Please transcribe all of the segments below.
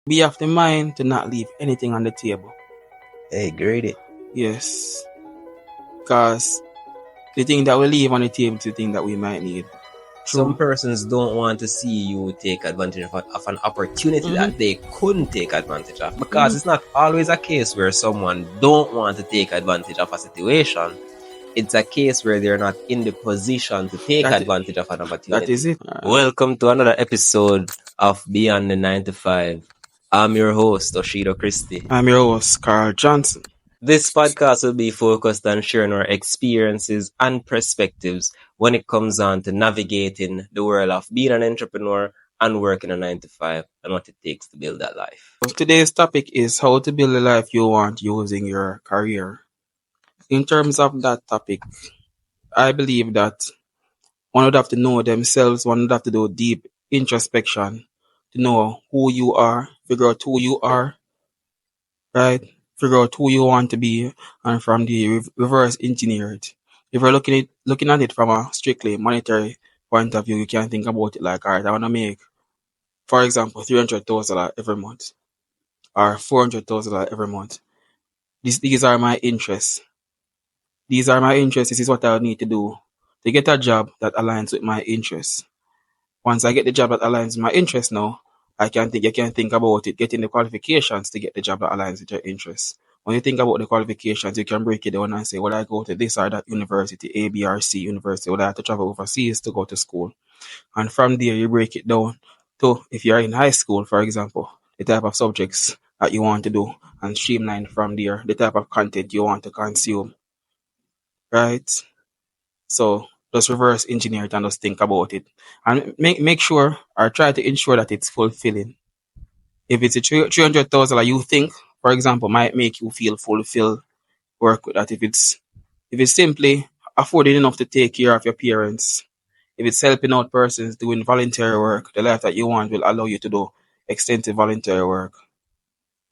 Be of the mind to not leave anything on the table. Hey, great. Yes. Because the thing that we leave on the table is the thing that we might need. Some persons don't want to see you take advantage of an opportunity that they couldn't take advantage of, because it's not always a case where someone don't want to take advantage of a situation. It's a case where they're not in the position to take advantage of an opportunity. That is it. Welcome to another episode of Beyond the 9 to 5. I'm your host, Oshido Christie. I'm your host, Carl Johnson. This podcast will be focused on sharing our experiences and perspectives when it comes on to navigating the world of being an entrepreneur and working a 9 to 5 and what it takes to build that life. Today's topic is how to build the life you want using your career. In terms of that topic, I believe that one would have to know themselves, one would have to do deep introspection to know who you are, figure out who you are, right? Figure out who you want to be, and from the reverse engineer it. If you're looking at it from a strictly monetary point of view, you can think about it like, all right, I want to make, for example, $300,000 every month or $400,000 every month. These are my interests. These are my interests. This is what I need to do to get a job that aligns with my interests. Once I get the job that aligns with my interests now, you can think about it, getting the qualifications to get the job that aligns with your interests. When you think about the qualifications, you can break it down and say, well, I go to this or that university, A, B, or C university, would I have to travel overseas to go to school? And from there, you break it down to, if you're in high school, for example, the type of subjects that you want to do, and streamline from there the type of content you want to consume. Right? So just reverse engineer it and just think about it. And make sure or try to ensure that it's fulfilling. If it's a $300,000 you think, for example, might make you feel fulfilled, work with that. If it's simply affording enough to take care of your parents, if it's helping out persons doing voluntary work, the life that you want will allow you to do extensive voluntary work.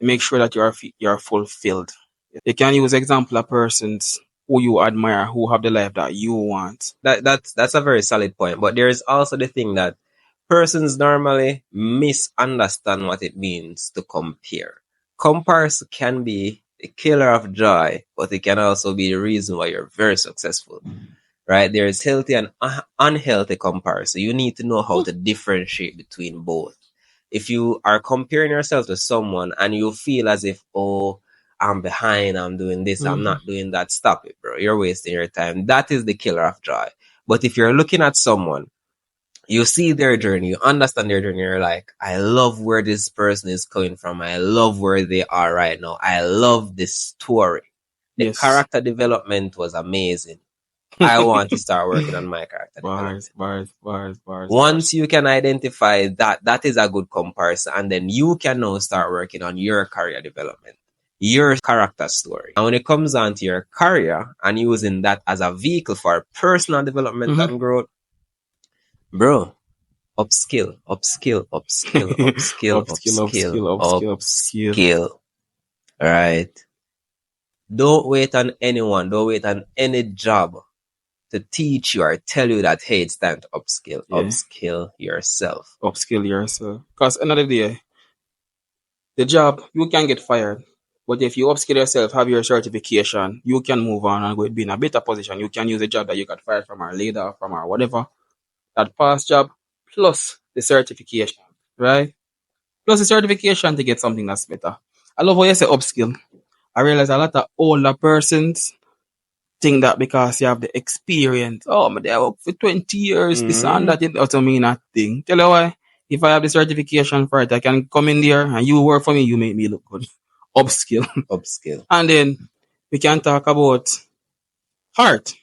Make sure that you're fulfilled. You can use example of persons who you admire, who have the life that you want. That's a very solid point. But there is also the thing that persons normally misunderstand what it means to compare. Comparison can be a killer of joy, but it can also be the reason why you're very successful. Right? There is healthy and unhealthy comparison. You need to know how to differentiate between both. If you are comparing yourself to someone and you feel as if, oh, I'm behind, I'm doing this, I'm not doing that, stop it, bro. You're wasting your time. That is the killer of joy. But if you're looking at someone, you see their journey, you understand their journey, you're like, I love where this person is coming from. I love where they are right now. I love this story. The character development was amazing. I want to start working on my character development. Bars. Once you can identify that is a good comparison, and then you can now start working on your career development, your character story. And when it comes on to your career and using that as a vehicle for personal development and growth, bro, upskill. All right. Don't wait on anyone. Don't wait on any job to teach you or tell you that, hey, it's time to upskill. Yeah. Upskill yourself. Because another day, the job, you can get fired. But if you upskill yourself, have your certification, you can move on and go be in a better position. You can use a job that you got fired from or laid off from or whatever. That past job plus the certification, right? Plus the certification to get something that's better. I love how you say upskill. I realize a lot of older persons think that because you have the experience, but I work for 20 years, this and that, it doesn't mean that thing. Tell you why? If I have the certification for it, I can come in there and you work for me, you make me look good. Upskill. And then we can talk about heart.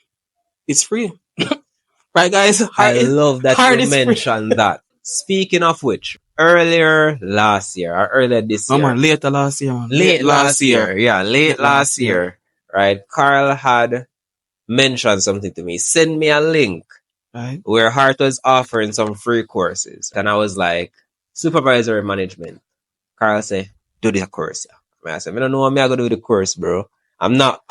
It's free. Right, guys? I love that you mentioned that. Speaking of which, earlier last year or earlier this year. Man, later last year, man. Late last year. Yeah, late last year. Right? Carl had mentioned something to me. Send me a link. Right. Where Heart was offering some free courses. And I was like, supervisory management. Carl said, do the course. I said, I don't know what I'm going to do with the course, bro. I'm not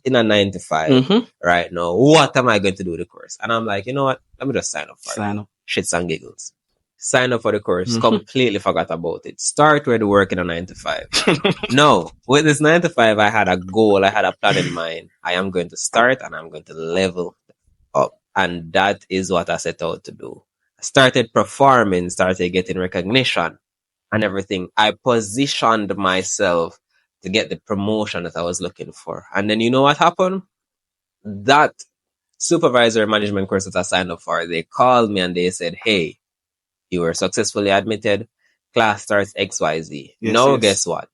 in a 9 to 5 right now. What am I going to do with the course? And I'm like, you know what? Let me just sign up for it. Shits and giggles. sign up for the course, completely forgot about it. Start with working a 9 to 5. No, with this 9 to 5, I had a goal, I had a plan in mind. I am going to start and I'm going to level up. And that is what I set out to do. I started performing, started getting recognition and everything. I positioned myself to get the promotion that I was looking for. And then you know what happened? That supervisor management course that I signed up for, they called me and they said, hey, you were successfully admitted. Class starts XYZ. Yes, Now, yes. guess what?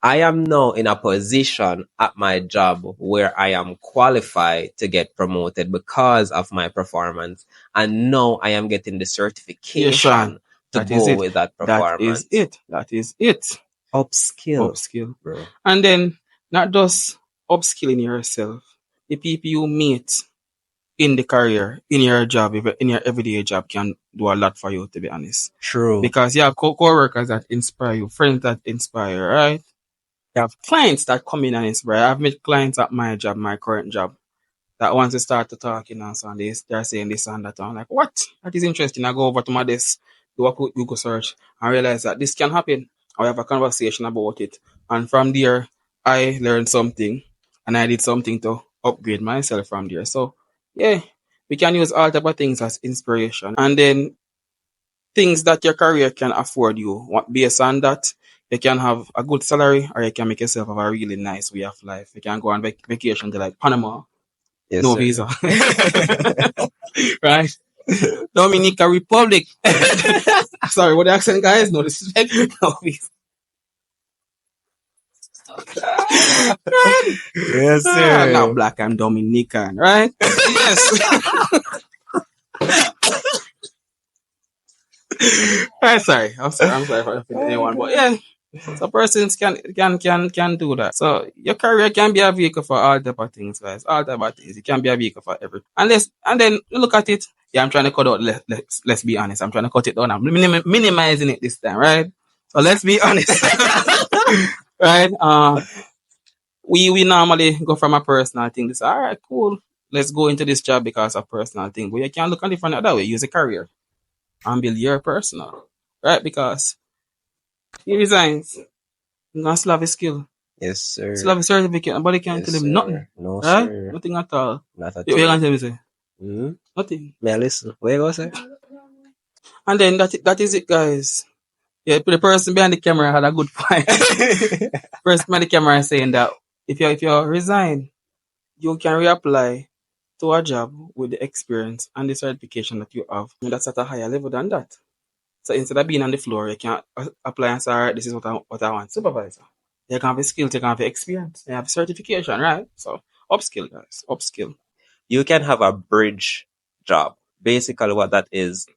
I am now in a position at my job where I am qualified to get promoted because of my performance. And now I am getting the Yeah, certification Sean. to That is go it. with that That performance. is it. That is it. Upskill, Upskill. bro. And then not just upskilling yourself. The people you meet in the career, in your job, in your everyday job can do a lot for you, to be honest. True. Because you have co-workers that inspire you, friends that inspire you, right? You have clients that come in and inspire. I've met clients at my job, my current job, that once they start to talking and so on, they're saying this and that. I'm like, what? That is interesting. I go over to my desk, do a quick Google search, and realize that this can happen. I have a conversation about it. And from there, I learned something and I did something to upgrade myself from there. So, yeah, we can use all type of things as inspiration. And then things that your career can afford you. Based on that, you can have a good salary or you can make yourself have a really nice way of life. You can go on vacation to like Panama, Yes, no sir. visa. Right? Dominica Republic. Sorry, what the accent, guys? No disrespect. No visa. Right? Yes, I'm sir. not black, I'm Dominican, right? Yes. Right, sorry. I'm sorry for offending anyone. But yeah. So persons can do that. So your career can be a vehicle for all type of things, guys. All type of things. It can be a vehicle for everything. And then you look at it. Yeah, I'm trying to cut out. Let's be honest. I'm trying to cut it down. I'm minimizing it this time, right? So let's be honest, right? We normally go from a personal thing. This all right, cool. Let's go into this job because of personal thing. But you can look at it from the other way. Use a career and build your personal, right? Because he resigns. You're gonna still have a skill. Yes, sir. Still have a certificate. Nobody can Yes, tell him sir. nothing. No, Right? sir. Nothing at all. Not at What you all. gonna tell me, say? Nothing. Nothing. May I listen? Where you go, sir? And then that is it, guys. Yeah, the person behind the camera had a good point. Person behind the camera is saying that if you resign, you can reapply to a job with the experience and the certification that you have. And that's at a higher level than that. So instead of being on the floor, you can apply and say, all right, this is what I want. Supervisor. You can have a skill, you can have experience, you have certification, right? So upskill, guys. Upskill. You can have a bridge job. Basically, what that is,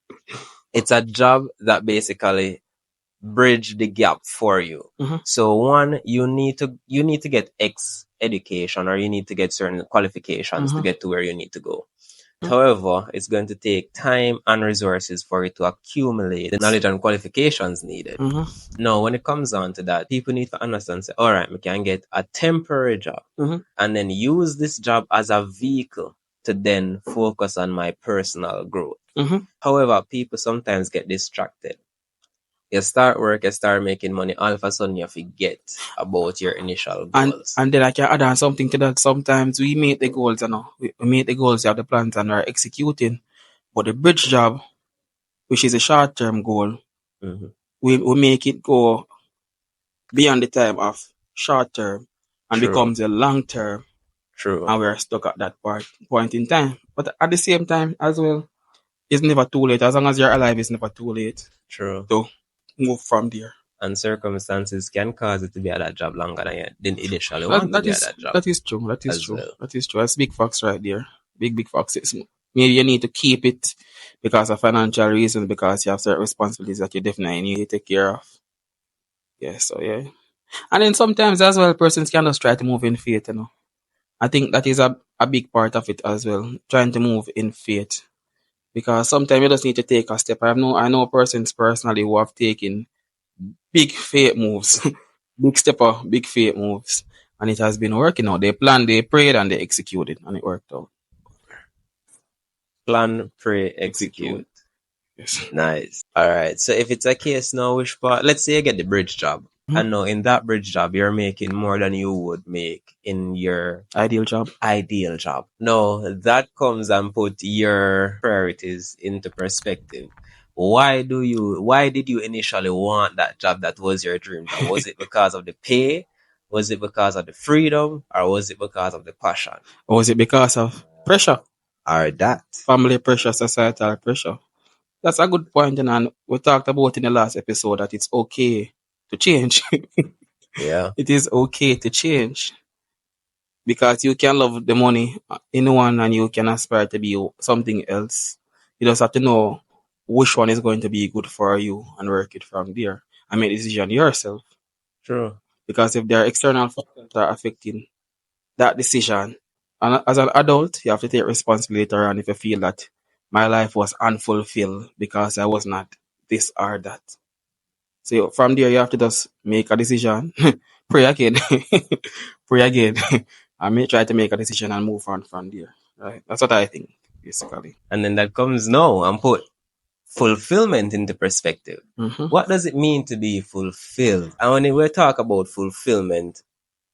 it's a job that basically bridge the gap for you. So one, you need to get X education or you need to get certain qualifications to get to where you need to go. However, it's going to take time and resources for you to accumulate the knowledge and qualifications needed. Now, when it comes down to that, people need to understand, say, all right, we can get a temporary job and then use this job as a vehicle to then focus on my personal growth. However, people sometimes get distracted. You start work, you start making money, all of a sudden you forget about your initial goals. And then I can add on something to that. Sometimes we make the goals, we make the goals, we have the plans and we're executing. But the bridge job, which is a short-term goal, we make it go beyond the time of short-term and becomes a long-term. True. And we're stuck at that point in time. But at the same time as well, it's never too late. As long as you're alive, it's never too late. True. To move from there. And circumstances can cause it to be at that job longer than you didn't initially want to be at that job. That is true. That is true. Well. That is true. That's big facts right there. Big facts. Maybe you need to keep it because of financial reasons, because you have certain responsibilities that you definitely need to take care of. Yeah, so yeah. And then sometimes as well, persons can just try to move in faith, I think that is a big part of it as well, trying to move in faith. Because sometimes you just need to take a step. I know persons personally who have taken big faith moves, big faith moves, and it has been working out. They planned, they prayed, and they executed, and it worked out. Plan, pray, execute. Yes. Nice. All right. So if it's a case now, which part? Let's say you get the bridge job, Mhm. and now in that bridge job, you're making more than you would make in your Ideal job. ideal job. No, that comes and put your priorities into perspective. Why did you initially want that job that was your dream job? Was it because of the pay? Was it because of the freedom? Or was it because of the passion? Or was it because of pressure? Or that? Family pressure, societal pressure? That's a good point, and we talked about in the last episode that it's okay to change. Yeah, It is okay to change because you can love the money in one and you can aspire to be something else. You just have to know which one is going to be good for you and work it from there and make a decision yourself. true. Because if there are external factors that are affecting that decision, and as an adult, you have to take responsibility later on if you feel that my life was unfulfilled because I was not this or that. So from there, you have to just make a decision, pray again, pray again, and try to make a decision and move on from there. Right? That's what I think, basically. And then that comes now and put fulfillment into perspective. Mm-hmm. What does it mean to be fulfilled? And when we talk about fulfillment,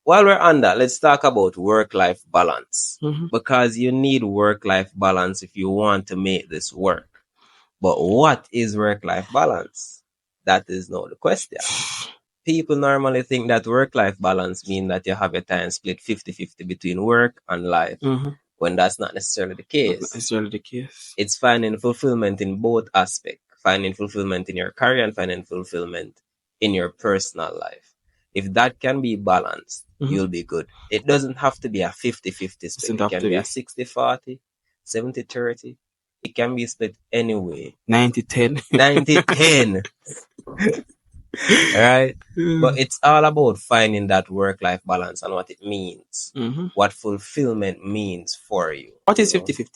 while we're on that, let's talk about work-life balance. Mm-hmm. Because you need work-life balance if you want to make this work. But what is work-life balance? That is not the question. People normally think that work-life balance means that you have your time split 50-50 between work and life, Mm-hmm. when that's not necessarily the Not case. necessarily the case. It's finding fulfillment in both aspects, finding fulfillment in your career and finding fulfillment in your personal life. If that can be balanced, Mm-hmm. you'll be good. It doesn't have to be a 50-50 split. Doesn't It have can to be a be 60-40, 70-30. It can be split anyway. 90-10. 90-10. Right? But it's all about finding that work-life balance and what it means. Mm-hmm. What fulfillment means for you. What is You know? 50-50?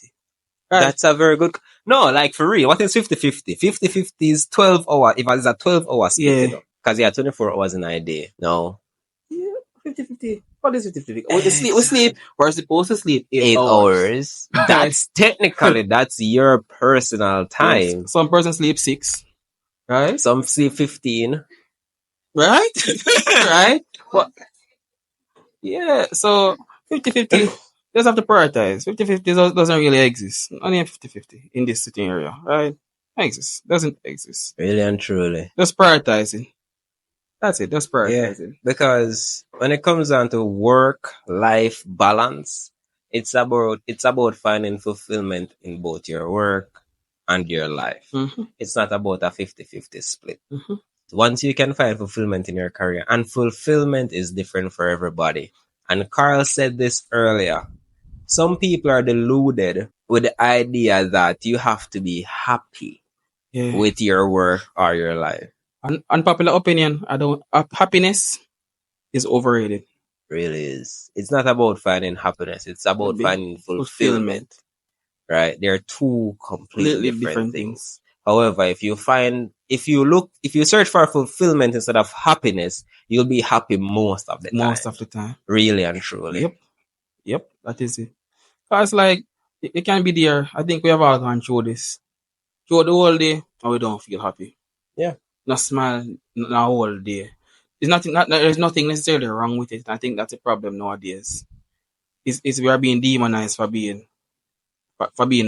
Right. That's a very good. No, like for real. What is 50-50? 50-50 is 12 hours. If it's a 12-hour split, Yeah. you know. Because you have 24 hours in a day. No. Yeah, 50-50. What is 50-50? We sleep. We're supposed to sleep 8 8 hours. hours. That's technically, that's your personal Yes. time. Some person sleep 6. Right? Some sleep 15. Right? Right? What? Yeah, so 50-50, just have to prioritize. 50-50 doesn't really exist. Only 50-50 in this sitting area, right? Exists. Doesn't exist. Really and truly. Just prioritizing. That's it. Just Yeah. prioritizing. Because when it comes down to work-life balance, it's about finding fulfillment in both your work and your life. Mm-hmm. It's not about a 50-50 split. Mm-hmm. Once you can find fulfillment in your career, and fulfillment is different for everybody. And Carl said this earlier. Some people are deluded with the idea that you have to be happy Yeah. with your work or your life. Unpopular opinion. Happiness is overrated. Really is. It's not about finding happiness. It's about finding fulfillment. Right? They're two completely different things. However, if you search for fulfillment instead of happiness, you'll be happy most of the time. Most of the time. Really and truly. Yep. That is it. Cause like it can be there. I think we have all gone through this. Through the whole day, and we don't feel happy. Yeah. Not smile the whole day. There's nothing necessarily wrong with it. I think that's a problem nowadays. Is we are being demonized for being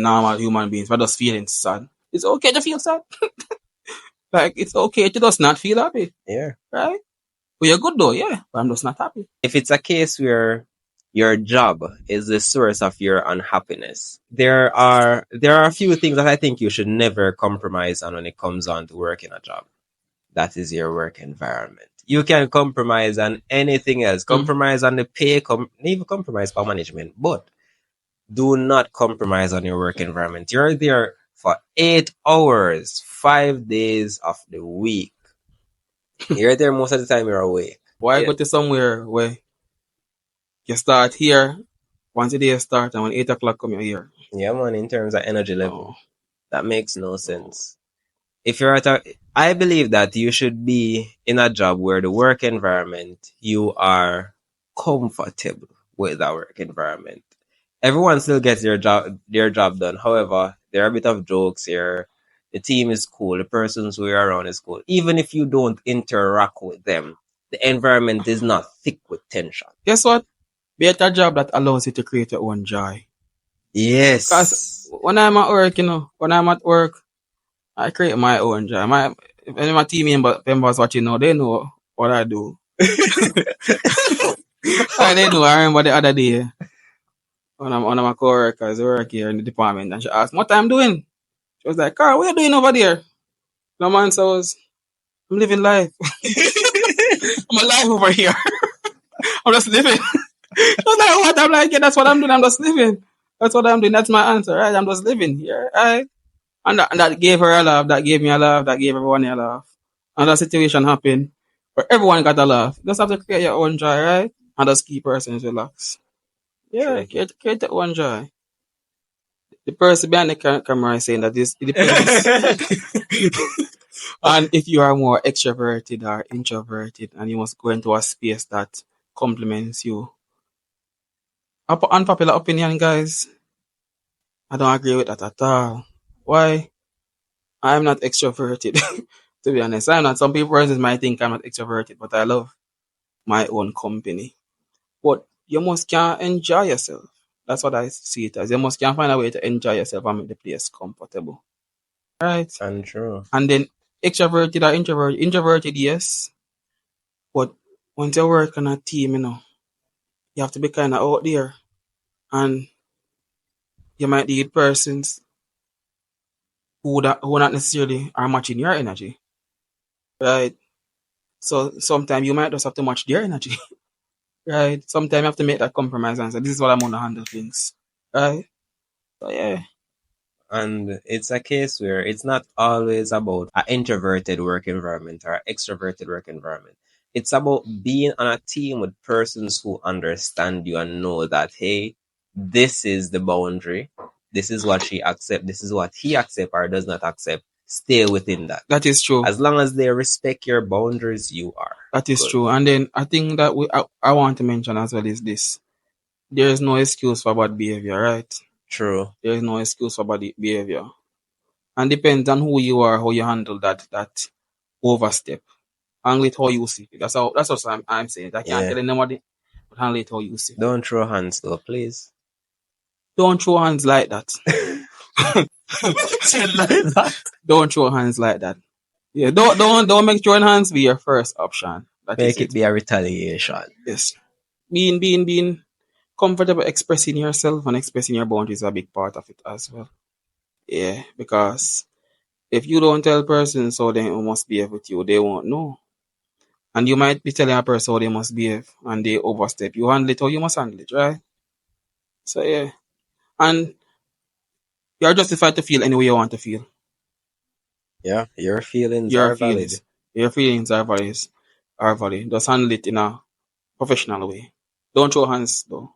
normal human beings, for just feeling sad. It's okay to feel sad. Like it's okay to just not feel happy. Yeah. Right? But you're good though, yeah. But I'm just not happy. If it's a case where your job is the source of your unhappiness, there are a few things that I think you should never compromise on when it comes on to working a job. That is your work environment. You can compromise on anything else. Compromise on the pay, even compromise for management. But do not compromise on your work environment. You're there for 8 hours, 5 days of the week. You're there most of the time you're awake. Why go to somewhere where you start here, once the day start, and when 8 o'clock come, you're here? Yeah, man, in terms of energy level. That makes no sense. If you're I believe that you should be in a job where the work environment, you are comfortable with that work environment. Everyone still gets their job done. However, there are a bit of jokes here. The team is cool. The persons who are around is cool. Even if you don't interact with them, the environment is not thick with tension. Guess what? Be at a job that allows you to create your own joy. Because Yes. when I'm at work, when I'm at work, I create my own joy. If my team members watching now, they know what I do. They know. I remember the other day, one of my coworkers work here in the department, and she asked, "What I'm doing?" She was like, "Carl, what are you doing over there?" No man, so I'm living life. I'm alive over here. I'm just living. I was like, what? I'm like, yeah, that's what I'm doing. I'm just living. That's what I'm doing. That's my answer, right? I'm just living here, right? And that gave her a laugh. That gave me a laugh. That gave everyone a laugh. And that situation happened where everyone got a laugh. You just have to create your own joy, right? And just keep persons relaxed. Yeah, True. create your own joy. The person behind the camera is saying that it depends on if you are more extroverted or introverted, and you must go into a space that complements you. Unpopular opinion, guys. I don't agree with that at all. Why? I'm not extroverted. To be honest, I'm not. Some people might think I'm not extroverted, but I love my own company. But you must can enjoy yourself. That's what I see it as. You must can find a way to enjoy yourself and make the place comfortable. Right? And true. And then extroverted or introverted. Introverted, yes. But once you work on a team, you have to be kind of out there. And you might need persons who not necessarily are matching your energy. Right? So sometimes you might just have to match their energy. Right? Sometimes you have to make that compromise and say, this is what I'm going to handle things. Right? So yeah. And it's a case where it's not always about an introverted work environment or an extroverted work environment. It's about being on a team with persons who understand you and know that, hey, this is the boundary. This is what she accepts. This is what he accepts or does not accept. Stay within that. That is true. As long as they respect your boundaries, you are. That is good. true. And then I think that I want to mention as well is this. There is no excuse for bad behavior, right? True. There is no excuse for bad behavior. And depends on who you are, how you handle that overstep. Handle it how you see it. That's what I'm saying. I can't tell anybody, but handle it how you see it. Don't throw hands though, please. Don't throw hands like that. Don't throw hands like that. Yeah, don't make throwing hands be your first option. Make it be a retaliation. Yes. Being comfortable expressing yourself and expressing your boundaries is a big part of it as well. Yeah, because if you don't tell persons how they must behave with you, they won't know. And you might be telling a person how they must behave and they overstep. You handle it how you must handle it, right? So yeah. And you're justified to feel any way you want to feel. Yeah, your feelings are valid. Your feelings are valid. Just handle it in a professional way. Don't throw hands though.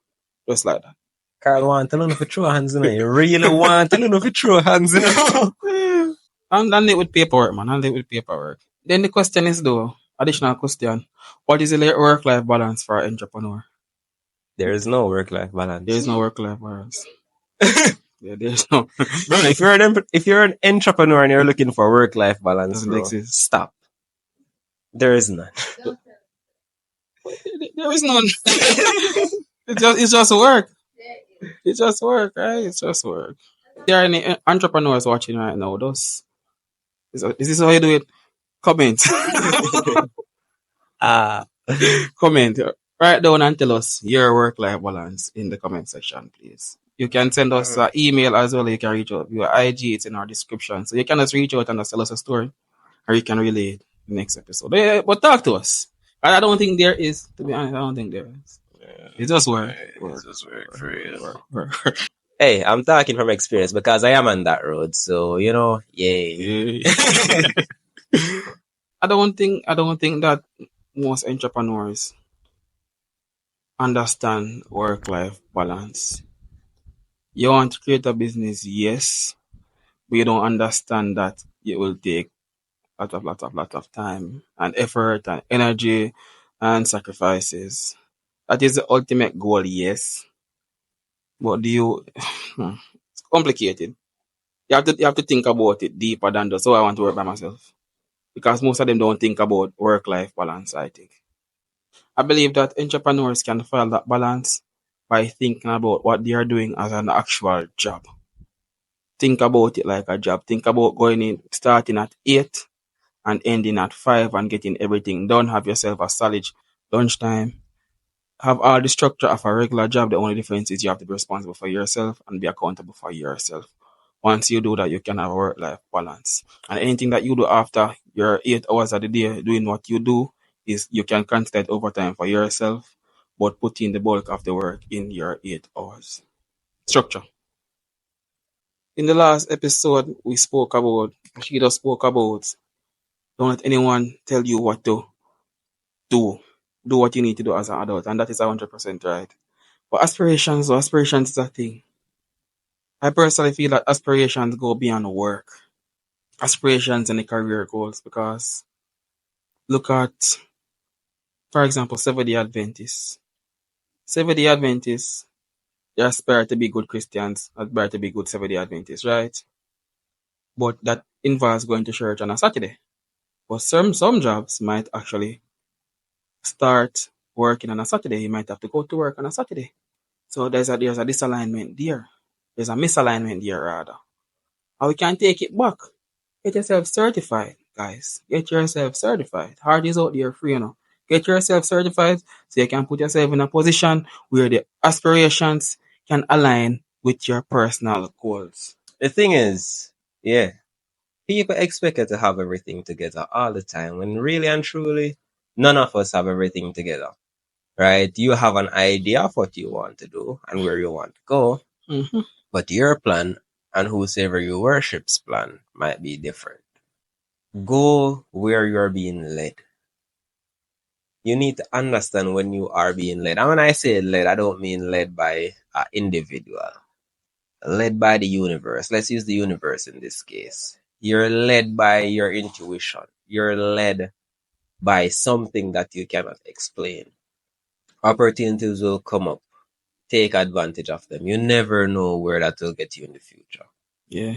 Just like that. Carl want to know if you throw hands in it. You really want to know if you throw hands in it. Handle it with paperwork, man. Handle it with paperwork. Then the question is though, additional question. What is the work-life balance for an entrepreneur? There is no work-life balance. There is no work-life balance. Yeah, there's no. Bro, if you're an entrepreneur and you're looking for work-life balance, bro, stop. There is none. There is none. It's just work. It's just work, right? It's just work. There are any entrepreneurs watching right now. This is how you do it. Comment. Comment. Write down and tell us your work-life balance in the comment section, please. You can send us an email as well. You can reach out via IG. It's in our description. So you can just reach out and just tell us a story, or you can relay it the next episode. But talk to us. I don't think there is. To be honest, I don't think there is. Yeah. It's just work. It's just work for real. Hey, I'm talking from experience because I am on that road. So yay. I don't think that most entrepreneurs understand work-life balance. You want to create a business, yes, but you don't understand that it will take a lot of time and effort and energy and sacrifices. That is the ultimate goal, yes. But it's complicated. You have to think about it deeper than just, oh, I want to work by myself. Because most of them don't think about work life balance, I think. I believe that entrepreneurs can find that balance by thinking about what they are doing as an actual job. Think about it like a job. Think about going in, starting at 8 and ending at 5 and getting everything done. Have yourself a solid lunchtime. Have all the structure of a regular job. The only difference is you have to be responsible for yourself and be accountable for yourself. Once you do that, you can have a work life balance. And anything that you do after your 8 hours of the day doing what you do is you can consider it overtime for yourself, but put in the bulk of the work in your 8 hours. Structure. In the last episode, she just spoke about don't let anyone tell you what to do. Do what you need to do as an adult, and that is 100% right. But aspirations is a thing. I personally feel that aspirations go beyond work. Aspirations and the career goals, because look at, for example, Seventh-day Adventists. Seventh-day Adventists, they aspire to be good Christians, aspire to be good Seventh-day Adventists, right? But that involves going to church on a Saturday. But some jobs might actually start working on a Saturday. You might have to go to work on a Saturday. So there's a disalignment there. There's a misalignment there rather. And we can take it back. Get yourself certified, guys. Get yourself certified. Hard is out there free, Get yourself certified so you can put yourself in a position where the aspirations can align with your personal goals. The thing is, yeah, people expect you to have everything together all the time when really and truly, none of us have everything together. Right? You have an idea of what you want to do and where you want to go, Mm-hmm. but your plan and whosoever you worship's plan might be different. Go where you're being led. You need to understand when you are being led. And when I say led, I don't mean led by an individual. Led by the universe. Let's use the universe in this case. You're led by your intuition. You're led by something that you cannot explain. Opportunities will come up. Take advantage of them. You never know where that will get you in the future. Yeah.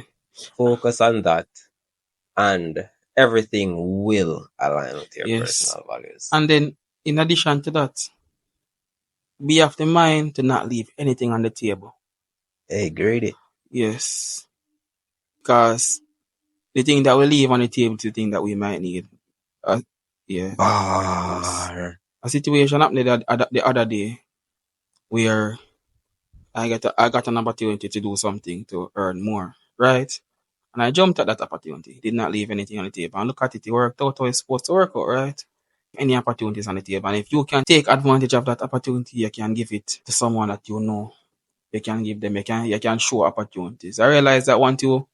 Focus on that, and everything will align with your Yes. personal values. And then, in addition to that, be of the mind to not leave anything on the table. Hey, grade it. Yes. Because the thing that we leave on the table is the thing that we might need. Yeah. Yes. Bar. A situation happened the other day where I got an opportunity to do something to earn more, right? And I jumped at that opportunity. Did not leave anything on the table. And look at it, it worked out how it's supposed to work out, right? Any opportunities on the table. And if you can take advantage of that opportunity, you can give it to someone that you know. You can give them, you can show opportunities. I realize that once you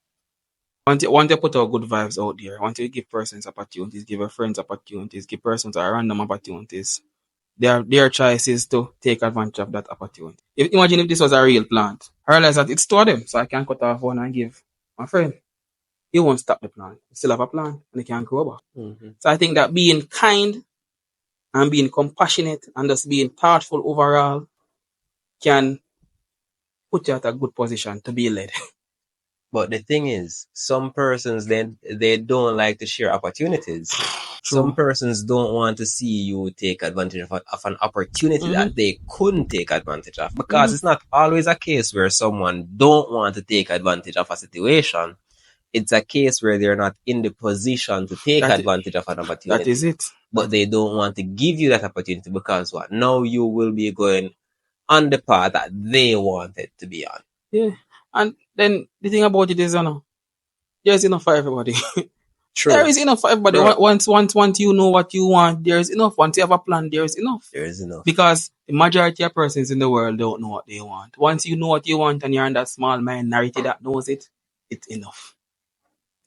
put out good vibes out there, once you give persons opportunities, give your friends opportunities, give persons a random opportunities, their choice is to take advantage of that opportunity. Imagine if this was a real plant. I realize that it's two of them, so I can cut off one and give my friend. He won't stop the plant. He still have a plant and it can grow back. Mm-hmm. So I think that being kind and being compassionate and just being thoughtful overall can put you at a good position to be led. But the thing is, some persons they don't like to share opportunities. Some True. persons don't want to see you take advantage of an opportunity that they couldn't take advantage of, because it's not always a case where someone don't want to take advantage of a situation. It's a case where they're not in the position to take advantage of an opportunity. That is it. But they don't want to give you that opportunity because what? Now you will be going on the path that they wanted to be on. Yeah. And then the thing about it is, there's enough for everybody. True. There is enough for everybody. True. Once you know what you want, there is enough. Once you have a plan, there is enough. There is enough. Because the majority of persons in the world don't know what they want. Once you know what you want and you're in that small minority that knows it, it's enough.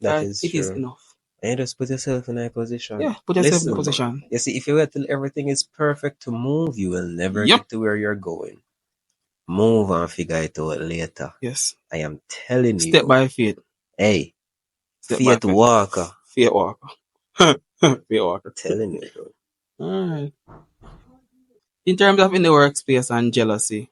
That is it true. Is enough. And you just put yourself in a position. Yeah, put yourself in a position. You see, if you wait till everything is perfect to move, you will never get to where you're going. Move and figure it out later. Yes. I am telling you. Step by faith. Hey. Faith walker. Faith walker. Faith walker. Telling you, bro. Alright. In terms of in the workspace and jealousy.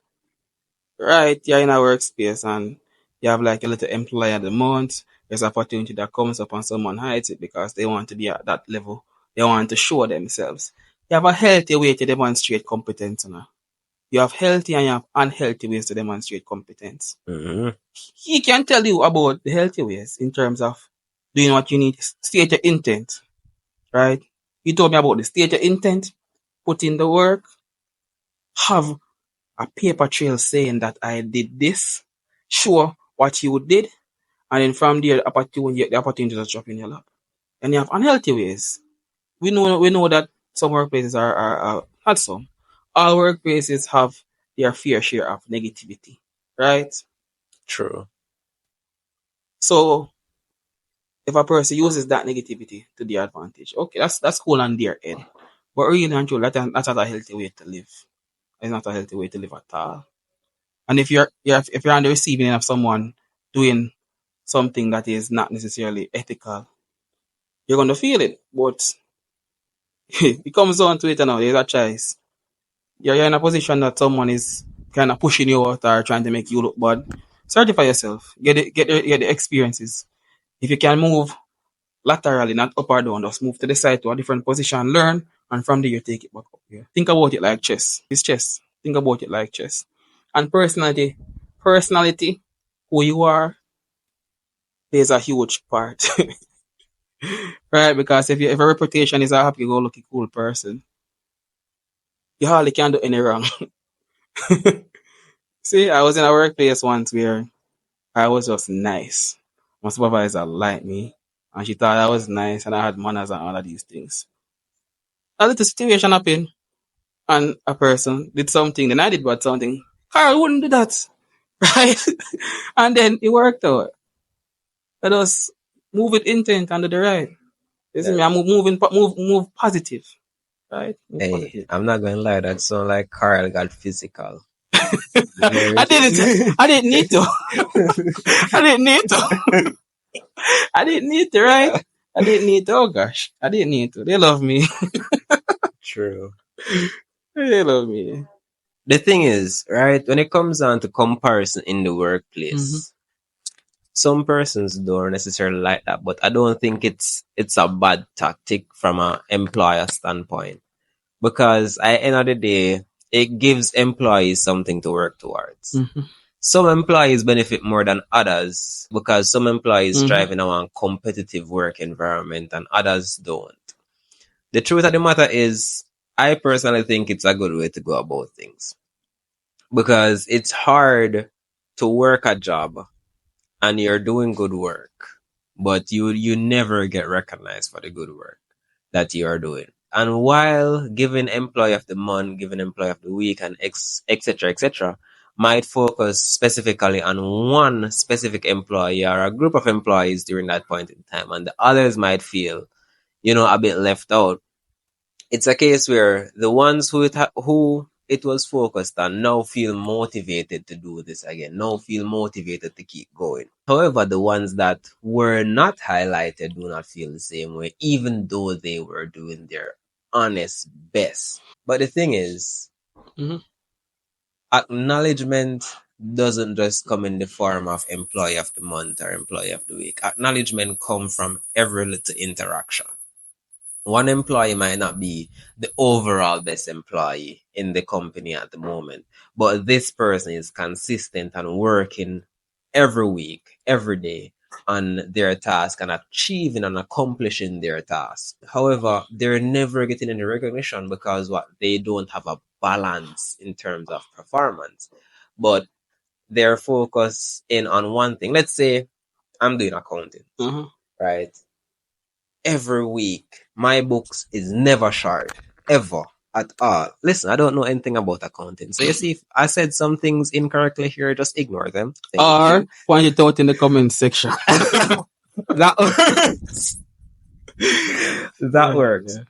Right, you're in a workspace and You have like a little employee of the month. There's opportunity that comes up and someone hides it because they want to be at that level. They want to show themselves. You have a healthy way to demonstrate competence. You have healthy and you have unhealthy ways to demonstrate competence. Mm-hmm. He can tell you about the healthy ways in terms of doing what you need. State your intent, right? You told me about the state your intent, put in the work, have a paper trail saying that I did this, show what you did, and then from there, the opportunity just drop in your lap. And you have unhealthy ways. We know that some workplaces are not some. All workplaces have their fair share of negativity, right? True. So if a person uses that negativity to their advantage, okay, that's cool on their end. But really and truly, that's not a healthy way to live. It's not a healthy way to live at all. And if you're on the receiving end of someone doing something that is not necessarily ethical, you're gonna feel it. But it comes down to it now, there's a choice. You're in a position that someone is kind of pushing you out or trying to make you look bad. Certify yourself. Get the experiences. If you can move laterally, not up or down, just move to the side to a different position, learn, and from there you take it back up here. Think about it like chess. It's chess. Think about it like chess. And personality, who you are, plays a huge part. Right? Because if your reputation is a happy go lucky cool person, you hardly can do any wrong. See, I was in a workplace once where I was just nice. My supervisor liked me and she thought I was nice and I had manners and all of these things. A little situation happened and a person did something, then I did bad something. Carl wouldn't do that. Right? And then it worked out. Let us move with intent and do the right. You see Yeah. me? I'm move positive. Right? Move Hey, positive. I'm not gonna lie, that sound like Carl got physical. Very. I didn't I didn't need to. I didn't need to. I didn't need to, right? I didn't need to. Oh gosh. I didn't need to. They love me. True. They love me. The thing is, right, when it comes down to comparison in the Mm-hmm. workplace, some persons don't necessarily like that, but I don't think it's a bad tactic from an employer standpoint. Because at the end of the day, it gives employees something to work towards. Mm-hmm. Some employees benefit more than others because some employees Mm-hmm. thrive in a competitive work environment and others don't. The truth of the matter is, I personally think it's a good way to go about things because it's hard to work a job and you're doing good work, but you never get recognized for the good work that you are doing. And while giving employee of the month, giving employee of the week, and etc., might focus specifically on one specific employee or a group of employees during that point in time, and the others might feel, a bit left out. It's a case where the ones who it was focused on now feel motivated to do this again, now feel motivated to keep going. However, the ones that were not highlighted do not feel the same way, even though they were doing their honest best. But the thing is, Mm-hmm. acknowledgement doesn't just come in the form of employee of the month or employee of the week. Acknowledgement comes from every little interaction. One employee might not be the overall best employee in the company at the moment, but this person is consistent and working every week, every day on their task and achieving and accomplishing their task. However, they're never getting any recognition because they don't have a balance in terms of performance, but they're focused in on one thing. Let's say I'm doing accounting, Mm-hmm. right? Every week. My books is never short, ever at all. Listen, I don't know anything about accounting. So you see, if I said some things incorrectly here, just ignore them. Thank Or you. point it out in the comment section. That works. That works. Yeah.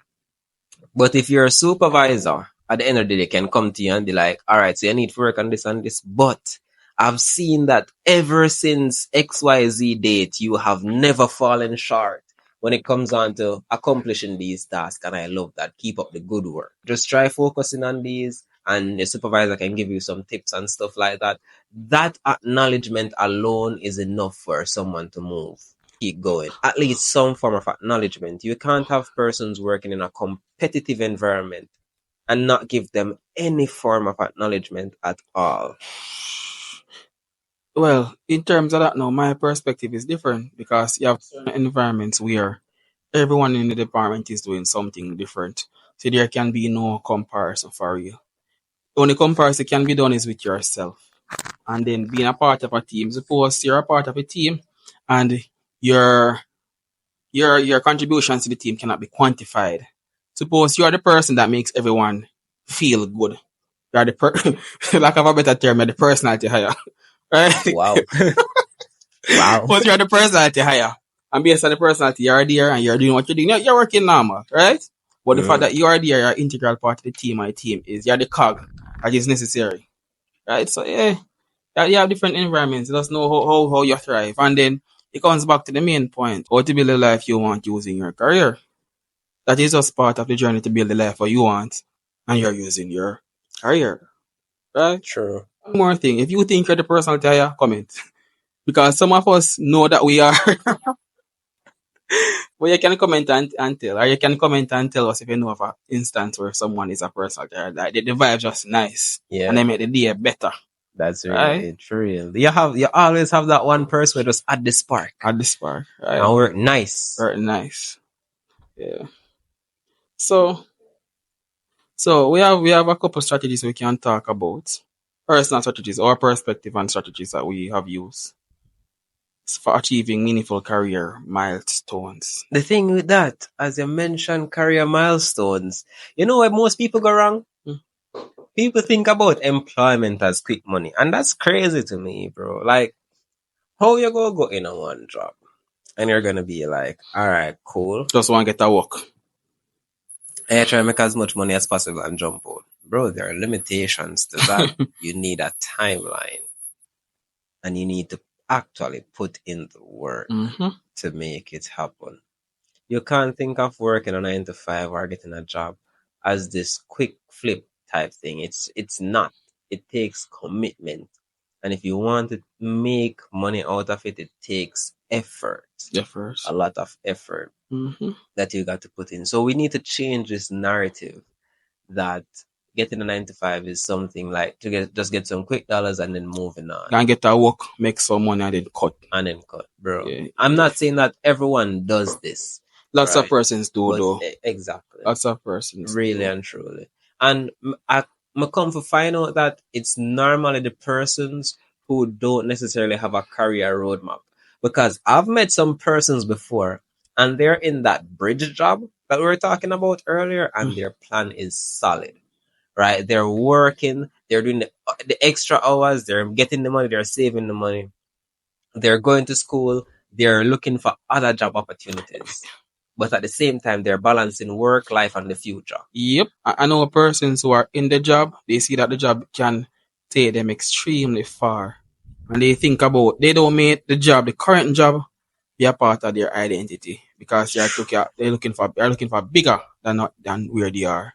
But if your supervisor at the end of the day can come to you and be like, all right, so you need to work on this and this, but I've seen that ever since XYZ date, you have never fallen short when it comes on to accomplishing these tasks. And I love that. Keep up the good work. Just try focusing on these and your supervisor can give you some tips and stuff like that. That acknowledgement alone is enough for someone to move, keep going. At least some form of acknowledgement. You can't have persons working in a competitive environment and not give them any form of acknowledgement at all. Well, in terms of that now, my perspective is different because you have certain environments where everyone in the department is doing something different. So there can be no comparison for you. The only comparison can be done is with yourself. And then being a part of a team. Suppose you're a part of a team and your your contributions to the team cannot be quantified. Suppose you are the person that makes everyone feel good. You are the lack of a better term, you're the personality hire. Right? Wow. Wow. But you're the personality hire. And based on the personality, you're there and you're doing what you're doing. You're working normal, right? But the fact that you are there, you're an integral part of the team, my team is you're the cog that is necessary. Right? So yeah, you have different environments. You just know how you thrive. And then it comes back to the main point. How to build the life you want using your career. That is just part of the journey to build the life that you want. And you're using your career. Right? True. One more thing. If you think you're the personality hire, comment. Because some of us know that we are. But you can comment and tell. Or you can comment and tell us if you know of an instance where someone is a personality hire. Like the vibe just nice. Yeah. And they make the day better. That's Right? really true. You always have that one person who just add the spark. At the spark. Right? And work nice. Very nice. Yeah. So we have a couple strategies we can talk about. Personal strategies or perspective and strategies that we have used for achieving meaningful career milestones. The thing with that, as you mentioned, career milestones, you know where most people go wrong? People think about employment as quick money. And that's crazy to me, bro. Like, how you go in a one job? And you're going to be like, all right, cool. Just want to get a work. And you try to make as much money as possible and jump out. Bro, there are limitations to that. You need a timeline. And you need to actually put in the work to make it happen. You can't think of working a 9 to 5 or getting a job as this quick flip type thing. It's not. It takes commitment. And if you want to make money out of it, it takes effort. A lot of effort that you got to put in. So we need to change this narrative that getting a 9 to 5 is something like to just get some quick dollars and then moving on. And get a work, make some money and then cut. Bro. Yeah. I'm not saying that everyone does this. Lots of persons do, though. Exactly. Lots of persons. Really and truly. And I come to find out that it's normally the persons who don't necessarily have a career roadmap. Because I've met some persons before and they're in that bridge job that we were talking about earlier and their plan is solid. Right? They're working, they're doing the extra hours, they're getting the money, they're saving the money. They're going to school, they're looking for other job opportunities. But at the same time, they're balancing work, life, and the future. Yep. I know persons who are in the job, they see that the job can take them extremely far. And they think about, they don't make the job, the current job, be a part of their identity. Because they're looking for bigger than where they are.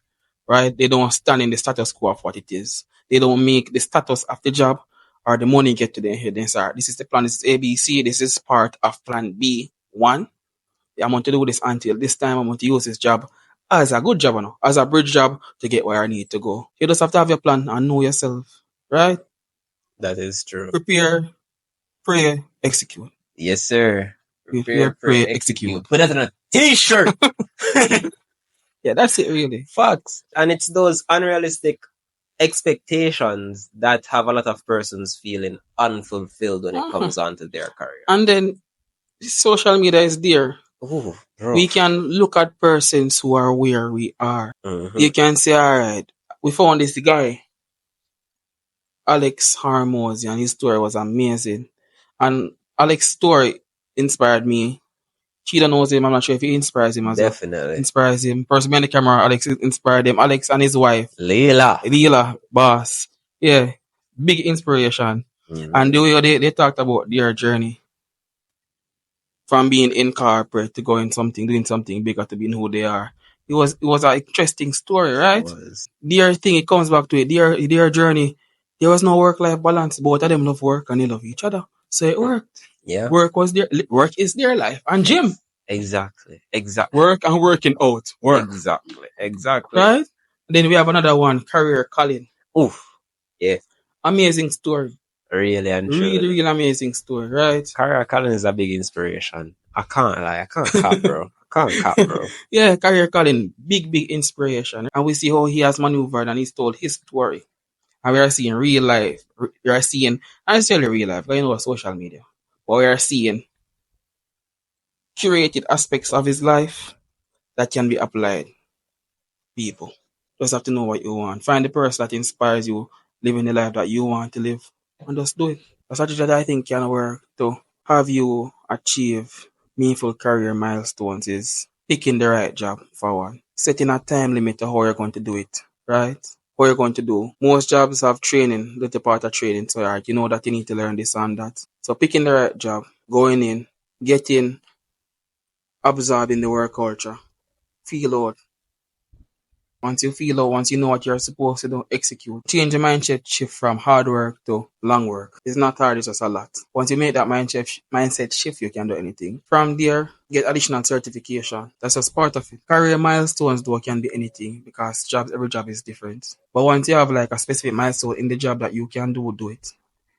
Right? They don't stand in the status quo of what it is. They don't make the status of the job or the money get to their head. They say, this is the plan, this is ABC, this is part of plan B1. I want to do this until this time. I want to use this job as a good job, as a bridge job to get where I need to go. You just have to have your plan and know yourself, right? That is true. Prepare, pray, execute. Yes, sir. Prepare, pray, execute. Put that on a t-shirt. Yeah, that's it really. Facts. And it's those unrealistic expectations that have a lot of persons feeling unfulfilled when it comes on to their career. And then social media is there. Ooh, bro. We can look at persons who are where we are. You can say, all right, we found this guy, Alex Harmozy, and his story was amazing. And Alex's story inspired me. Cheetah knows him. I'm not sure if he inspires him as well. Definitely. Inspires him. Person behind the camera, Alex inspired him. Alex and his wife. Leela, boss. Yeah. Big inspiration. And the way they talked about their journey. From being in corporate to doing something bigger to being who they are. It was an interesting story, It right? was. Their thing, it comes back to it. Their journey. There was no work-life balance. Both of them love work and they love each other. So it worked. Yeah. Work is their life. And gym. Exactly. Exactly. Work and working out. Work. Exactly. Exactly. Right? Then we have another one, Career Colin. Oof. Yeah. Amazing story. Really and Really, truly. really amazing story, right? Career Colin is a big inspiration. I can't lie. I can't cap, bro. I can't cap, bro. Yeah, Career Colin, big, big inspiration. And we see how he has maneuvered and he's told his story. And we are seeing real life. We are seeing, not necessarily real life, because you know social media. But we are seeing curated aspects of his life that can be applied. People just have to know what you want. Find the person that inspires you, living the life that you want to live, and just do it. A strategy that I think can work to have you achieve meaningful career milestones is picking the right job for one. Setting a time limit to how you're going to do it, right? How you're going to do. Most jobs have training, little part of training, so you know that you need to learn this and that. So picking the right job, going in, getting absorbed in the work culture, feel out. Once you feel out, once you know what you're supposed to do, execute. Change your mindset shift from hard work to long work. It's not hard, it's just a lot. Once you make that mindset shift, you can do anything. From there, get additional certification. That's just part of it. Career milestones though can be anything because every job is different. But once you have like a specific milestone in the job that you can do it.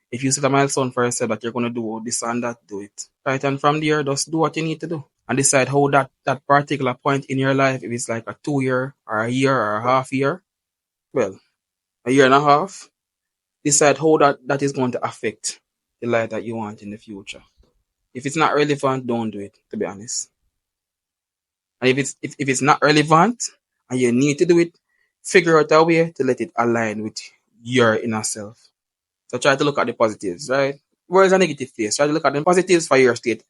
If you set a milestone for yourself that you're going to do this and that, do it. Right? And from there, just do what you need to do. And decide how that particular point in your life, if it's like a 2 year or a year or a half year, well, a year and a half, decide how that is going to affect the life that you want in the future. If it's not relevant, don't do it, to be honest. And if it's not relevant and you need to do it, figure out a way to let it align with your inner self. So try to look at the positives, right? Where's a negative face? Try to look at the positives for your state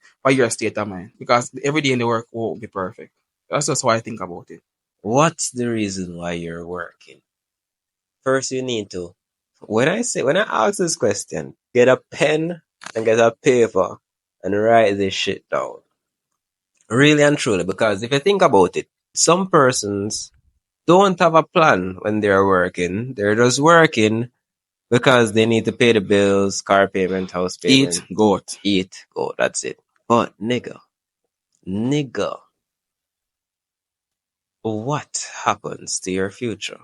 of mind. Because every day in the work won't be perfect. That's just how I think about it. What's the reason why you're working? First, you need to, when I ask this question, get a pen and get a paper and write this shit down. Really and truly, because if you think about it, some persons don't have a plan when they're working. They're just working because they need to pay the bills, car payment, house payment. Eat, go, that's it. But nigga, what happens to your future?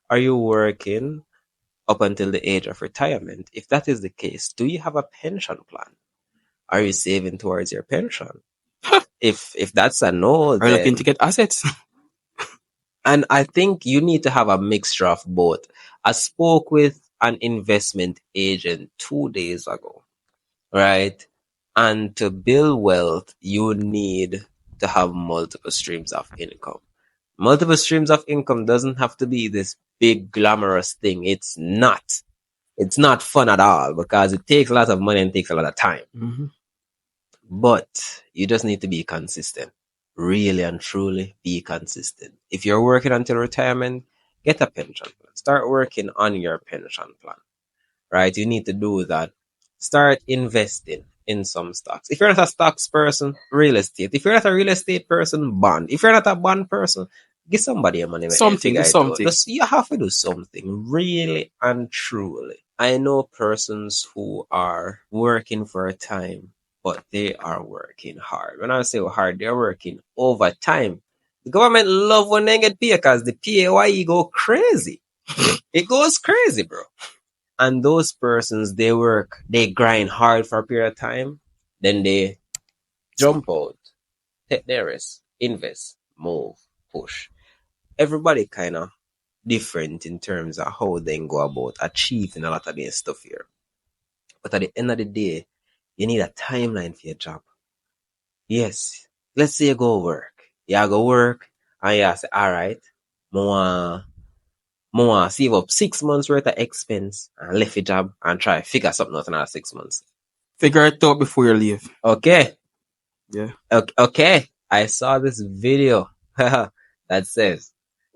Are you working up until the age of retirement? If that is the case, do you have a pension plan? Are you saving towards your pension? If that's a no, Are you looking to then, get assets? and I think you need to have a mixture of both. I spoke with an investment agent 2 days ago, right? And to build wealth, you need to have multiple streams of income. Multiple streams of income doesn't have to be this big glamorous thing. It's not. It's not fun at all because it takes a lot of money and takes a lot of time. Mm-hmm. But you just need to be consistent. Really and truly be consistent. If you're working until retirement, get a pension plan. Start working on your pension plan. Right? You need to do that. Start investing in some stocks. If you're not a stocks person, real estate. If you're not a real estate person, bond. If you're not a bond person, give somebody your money. Something. You have to do something, really and truly. I know persons who are working for a time, but they are working hard. When I say hard, they're working overtime. The government love when they get paid because the PAYE go crazy. It goes crazy, bro. And those persons, they grind hard for a period of time, then they jump out, take their risk, invest, move, push. Everybody kind of different in terms of how they go about achieving a lot of this stuff here. But at the end of the day, you need a timeline for your job. Yes, let's say you go work. You go work and you say, all right, more save up 6 months worth of expense and left your job and try figure something out in another 6 months. Figure it out before you leave. Okay. Yeah. Okay. I saw this video that says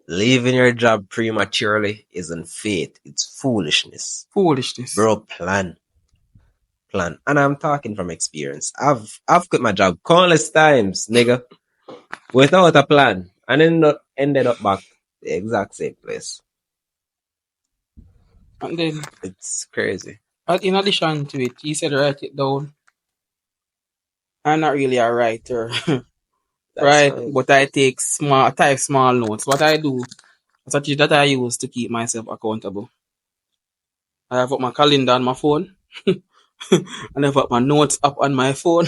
leaving your job prematurely isn't fate, it's foolishness. Bro, plan. And I'm talking from experience. I've quit my job countless times, nigga, without a plan. and then ended up back the exact same place. And then, It's crazy. in addition to it, he said write it down. I'm not really a writer, That's right? fine. But I type small notes. What I do, a strategy that I use to keep myself accountable. I have up my calendar on my phone, and I have up my notes up on my phone,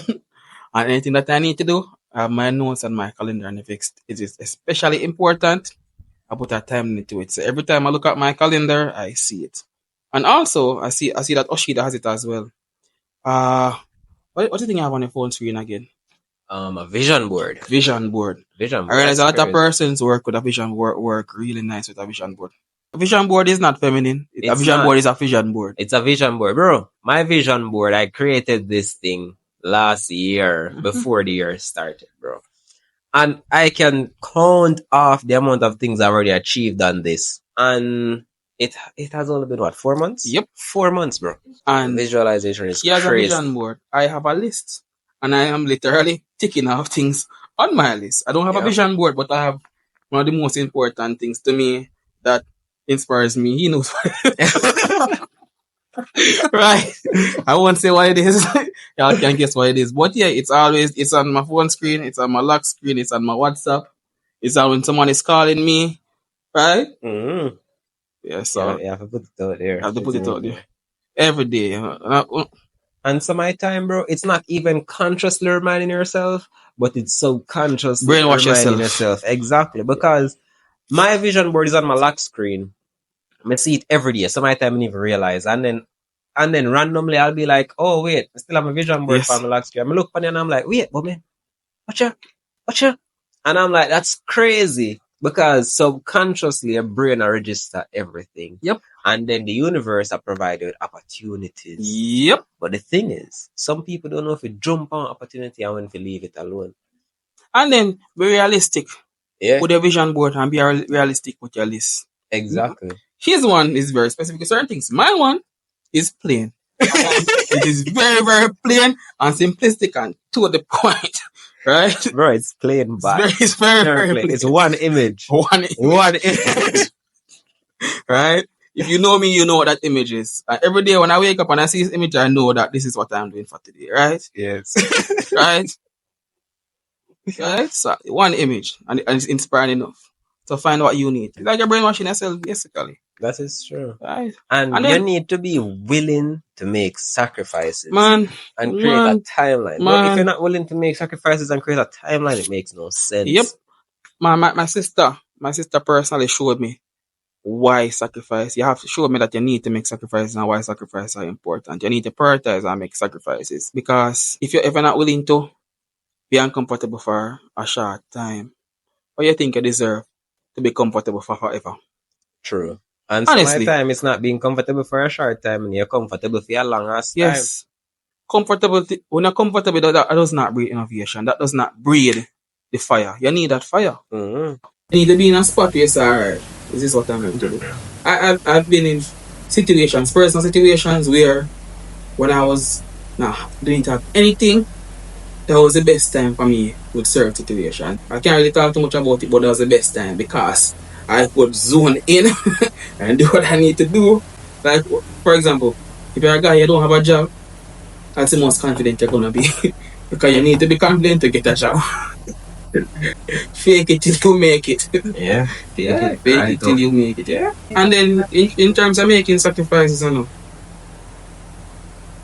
and anything that I need to do, I have my notes on my calendar. And if it is especially important, I put a time limit to it. So every time I look at my calendar, I see it. And also, I see that Oshida has it as well. Uh what do you think you have on your phone screen again? A vision board. Vision board. Vision I board. realize That's a lot of crazy. persons work with a vision board, work really nice with a vision board. A vision board is not feminine. A It's vision not. board is a vision board. It's a vision board, bro. My vision board. I created this thing last year before the year started, bro. And I can count off the amount of things I've already achieved on this. And it has only been what, 4 months? Yep. 4 months, bro. And Visualization is he has a crazy. vision board. I have a list. And I am literally ticking off things on my list. I don't have a Yeah. vision board, but I have one of the most important things to me that inspires me. He knows what right. I won't say what it is. Y'all can guess what it is. But yeah, it's on my phone screen, it's on my lock screen, it's on my WhatsApp. It's on when someone is calling me. Right? Mm-hmm. Yeah, so You have to put it out there. I have to put it out there. Every day. And some of the time, bro, it's not even consciously reminding yourself, but it's subconsciously Brainwash reminding yourself. Exactly. Because my vision board is on my lock screen. I see it every day. Some of the time I don't even realize. And then randomly I'll be like, oh wait, I still have a vision board Yes. for my lock screen. I look on it and I'm like, wait, but man, watch out. And I'm like, that's crazy. Because subconsciously your brain will register everything. Yep. And then the universe are provided with opportunities. Yep. But the thing is, some people don't know if you jump on opportunity and when to leave it alone. And then be realistic Yeah. with your vision board and be realistic with your list. Exactly. His one is very specific to certain things. My one is plain. It is very, very plain and simplistic and to the point. Right? Bro, it's plain bad. It's very, very plain. plain. It's one image. One image. Right? If you know me, you know what that image is. And every day when I wake up and I see this image, I know that this is what I'm doing for today. Right? Yes. Right? Right? So one image and it's inspiring enough to find what you need. It's like you're brainwashing yourself, basically. That is true. Right? And then, you need to be willing to make sacrifices. Man. And create a timeline. Man. But if you're not willing to make sacrifices and create a timeline, it makes no sense. Yep. My sister personally showed me why sacrifice. You have to show me that you need to make sacrifices and why sacrifices are important. You need to prioritize and make sacrifices. Because if you're not willing to be uncomfortable for a short time, or you think you deserve to be comfortable for forever. True. And some of the time, it's not being comfortable for a short time, and you're comfortable for a long ass time. Yes. Comfortability. When you're comfortable, that does not breed innovation. That does not breed the fire. You need that fire. Mm-hmm. You need to be in a spot where you say, alright, this is what I'm going to do. I've been in situations, personal situations, where when I was didn't have anything, that was the best time for me with certain situations. I can't really talk too much about it, but that was the best time because I could zone in and do what I need to do. Like, for example, if you're a guy, you don't have a job, that's the most confident you're going to be. Because you need to be confident to get a job. Fake it till you make it. Yeah. Fake it till you make it. Yeah. And then in terms of making sacrifices,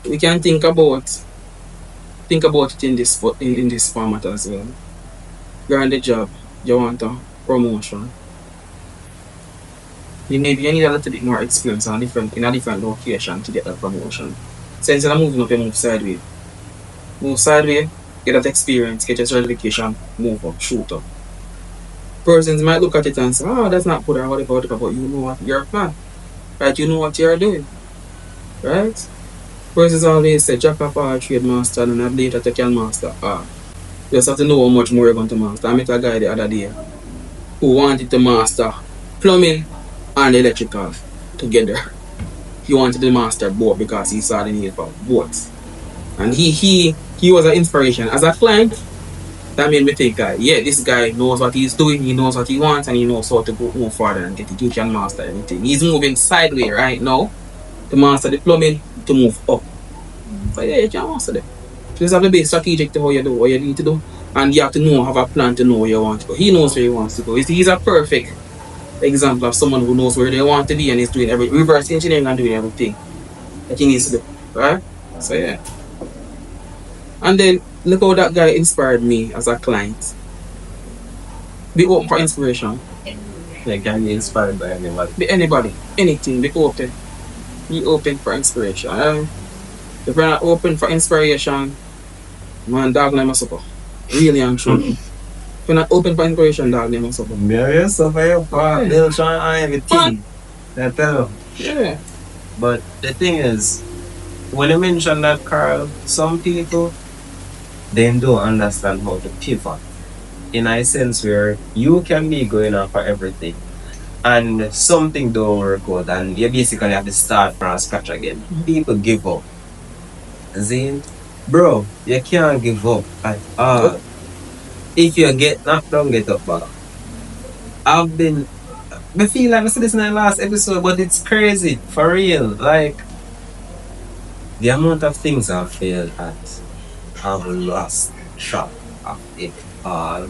we can think about it in this format as well. You're on the job, you want a promotion. You need a little bit more experience in a different location to get that promotion. So instead of moving up, you move sideways. Move sideways, get that experience, get your certification, move up, shoot up. Persons might look at it and say, oh, that's not good or whatever, but you know what your plan. Right? You know what you're doing. Right? Persons always say, jack of all trade master and not later you can master all. You just have to know how much more you're going to master. I met a guy the other day who wanted to master plumbing and electrical together. He wanted to master both because he saw the need for both. And he was an inspiration. As a client, That made me think that, yeah, this guy knows what he's doing, he knows what he wants, and he knows how to go move forward and get it. He can master everything. He's moving sideways right now to master the plumbing to move up. So yeah, you can master them. You just have to be strategic to how you do what you need to do. And you have to know, have a plan to know where you want to go. He knows where he wants to go. He's a perfect example of someone who knows where they want to be and is doing every reverse engineering and doing everything that he needs to do. Right? So yeah. And then look how that guy inspired me as a client. Be open for inspiration. They can be inspired by anybody. Be anybody, anything, be open. Be open for inspiration. If you're not open for inspiration, man, dog name us up. Really and true. If you're not open for inspiration, dog name us up. Yeah, so for your part, they'll try everything. I tell you. Yeah. But the thing is, when you mention that, Carl, some people they don't understand how to pivot. In a sense where you can be going on for everything and something don't work out and you basically have to start from scratch again. People give up. Zane, bro, you can't give up at all. If you get knocked down, get up back. I feel like I said this in the last episode, but it's crazy, for real. Like, the amount of things I've failed at, I've lost track of it all.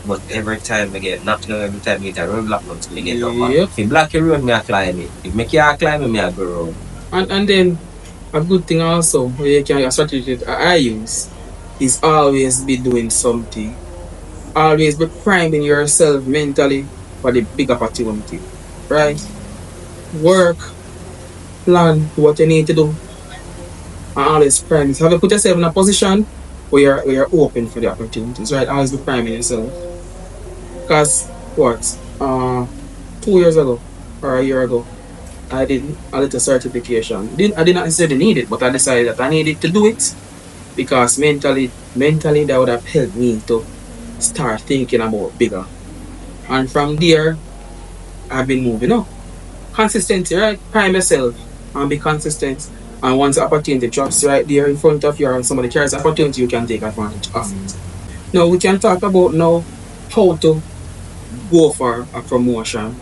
But every time I get knocked down, every time I get a roadblock, I get up back. Yep. If you block your road, me I climb it. If me can't climb it, me I go road. And then a good thing also where you can a strategy that I use is always be doing something. Always be priming yourself mentally for the big opportunity. Right? Work, plan what you need to do. And always prime. So have you put yourself in a position where you're open for the opportunities, right? Always be priming yourself. Because what? 2 years ago or a year ago, I did a little certification. I did not necessarily need it, but I decided that I needed to do it because mentally that would have helped me to start thinking about bigger. And from there, I've been moving up. Consistency, right? Prime yourself and be consistent. And once the opportunity drops right there in front of you and somebody carries the opportunity, you can take advantage of it. Now we can talk about now how to go for a promotion,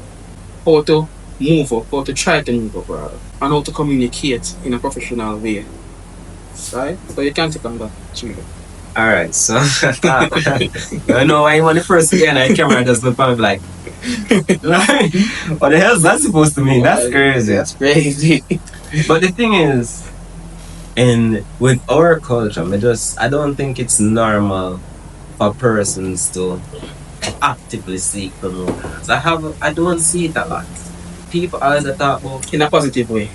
how to move up, how to try to move up rather, and how to communicate in a professional way. Right? So you can take on that. Alright, so I know why you want the first again and camera does the point like what the hell is that supposed to mean? That's crazy. That's crazy. But the thing is, with our culture, I don't think it's normal for persons to actively seek promotions. I don't see it a lot. People always talk about in a positive way.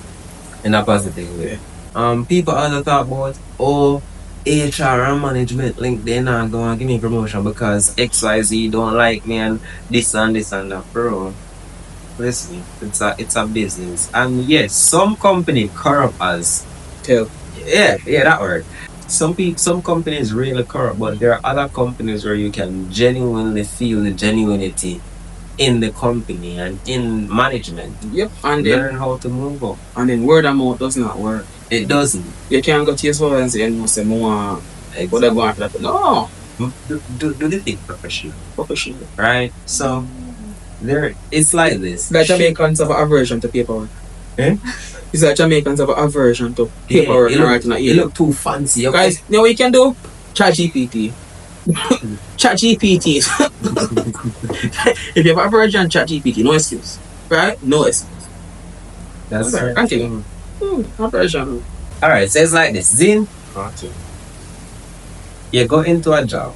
People always talk about HR and management link, they're not gonna give me promotion because XYZ don't like me and this and that, bro. Listen, it's a business. And yes, some company corrupt as Tell. yeah, that word. Some companies really corrupt, but there are other companies where you can genuinely feel the genuinity in the company and in management. Yep. And learn how to move up. And then word of mouth does not work. It doesn't. You can't go to your soul and say, you say, more, what they're going after that. No. Do the thing professional. Professional. Right? So, it's like this. Like Jamaicans have an aversion to paperwork. Eh? It's like Jamaicans have an aversion to paperwork. You look too fancy. Okay? Guys, you know what you can do? Chat GPT. Chat GPT. If you have an aversion, chat GPT. No excuse. Right? No excuse. That's right. Continue. Aversion. Alright, so it's like this. Zin, you go into a job,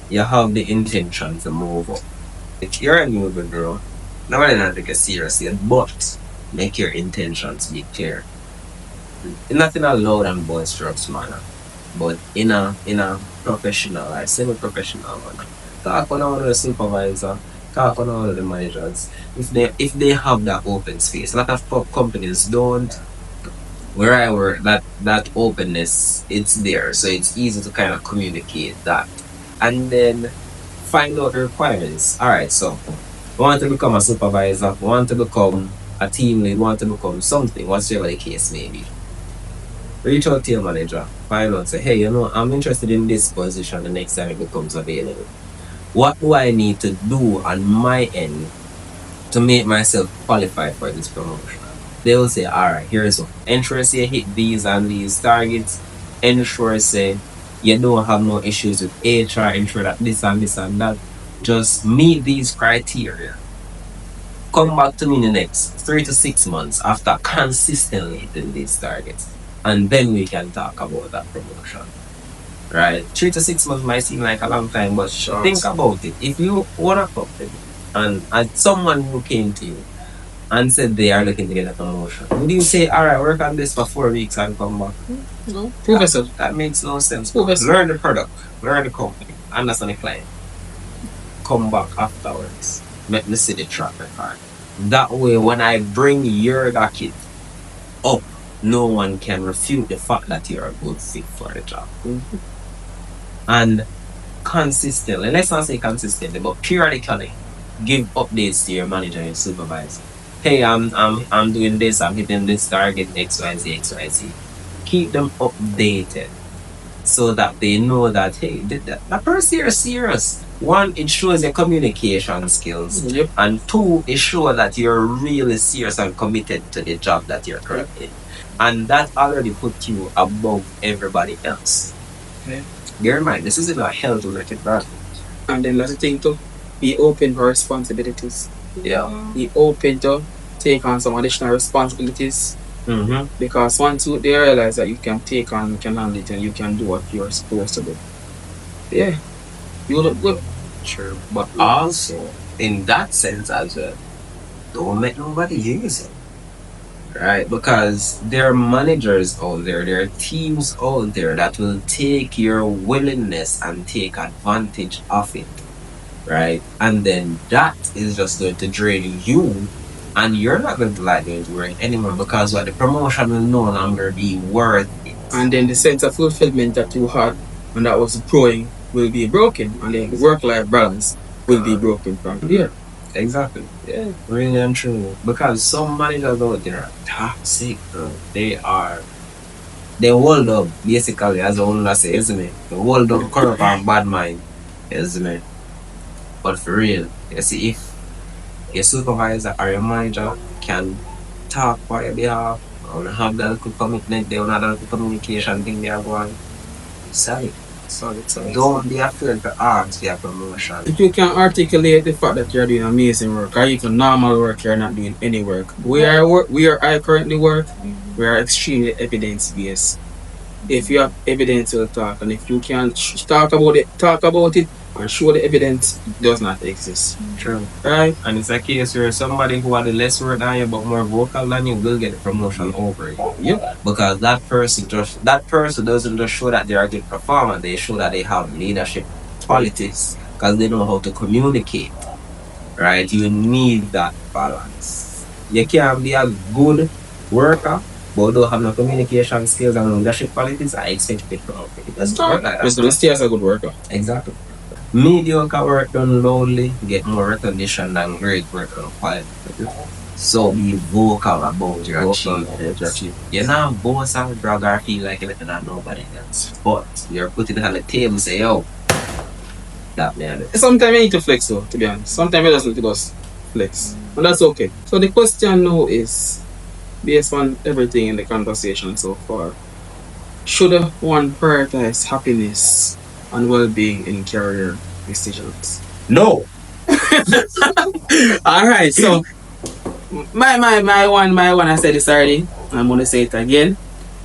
you have the intention to move up. If you're a newbie girl, nobody not take it seriously, but make your intentions be clear. Not in a loud and boisterous manner, but in a professional, like semi-professional manner. Talk on all the supervisor, talk on all the managers. If they have that open space, a lot of companies don't. Where I work, that openness, it's there, so it's easy to kind of communicate that, and then find out the requirements. All right, so want to become a supervisor, want to become a team lead, want to become something, whatsoever the case may be. Reach out to your manager, find out, say, hey, you know, I'm interested in this position the next time it becomes available. What do I need to do on my end to make myself qualify for this promotion? They will say, all right, here's what. Ensure say you hit these and these targets. Ensure say you don't have no issues with HR. Ensure that this and this and that. Just meet these criteria. Come back to me in the next 3 to 6 months after consistently hitting these targets. And then we can talk about that promotion. Right? 3 to 6 months might seem like a long time, but think about it. If you own a company and someone who came to you and said they are looking to get a promotion, would you say, all right, work on this for 4 weeks and come back? No. Prove yourself. That makes no sense. Prove yourself. Learn the product, learn the company, understand the client. Come back afterwards. Let me see the track record. That way, when I bring your docket up, no one can refute the fact that you're a good fit for the job. Mm-hmm. And consistently, let's not say consistently, but periodically, give updates to your manager and supervisor. Hey, I'm doing this, I'm hitting this target, XYZ, XYZ. Keep them updated so that they know that, hey, that person here is serious. One, it shows your communication skills. Yep. And two, it shows that you're really serious and committed to the job that you're currently in. And that already put you above everybody else. Okay. Bear in mind, this isn't a health-related environment. And then that's the thing too. Be open for responsibilities. Yeah. Be open to take on some additional responsibilities. Mm-hmm. Because once they realize that you can take on, you can handle it, and you can do what you're supposed to do. Yeah. You look good. True. But also, in that sense as well, don't make nobody use it. Right? Because there are managers out there, there are teams out there that will take your willingness and take advantage of it. Right? And then that is just going to drain you, and you're not going to like going to work anymore because the promotion will no longer be worth it. And then the sense of fulfillment that you had and that was growing will be broken, and then the work-life balance will be broken from here. Exactly. Yeah, really and true. Because some managers out there are toxic, bro. They hold up, basically, as the owner says, isn't it? They hold up corrupt and bad mind, isn't it? But for real, you see, if your supervisor or your manager can talk for your behalf, or have that little commitment, they will have that little communication thing they are going, sorry. Don't be afraid to ask for your promotion. If you can articulate the fact that you're doing amazing work, or even normal work, you're not doing any work. I currently work, we are extremely evidence-based. If you have evidence, you'll talk. And if you can talk about it, and show the evidence, it does not exist. True. Right? And it's a case where somebody who had less work than you but more vocal than you will get a promotion over it. Yep. Because that person doesn't just show that they are a good performer, they show that they have leadership qualities because they know how to communicate. Right? You need that balance. You can't be a good worker but don't have no communication skills and leadership qualities. I expect you to promote it. That's not like that. Just don't stay as a good worker. Exactly. Mediocre work done loudly get more recognition than great work done quietly. So be vocal about your achievements. You're not boss and brag or feel like you're better than nobody else. But you're putting it on the table and say, yo, that man. Sometimes you need to flex though, to be honest. Sometimes you just need to just flex. And that's okay. So the question now is, based on everything in the conversation so far, should one prioritize happiness and well-being in career decisions? No. Alright, so my one, I said this already. I'm gonna say it again.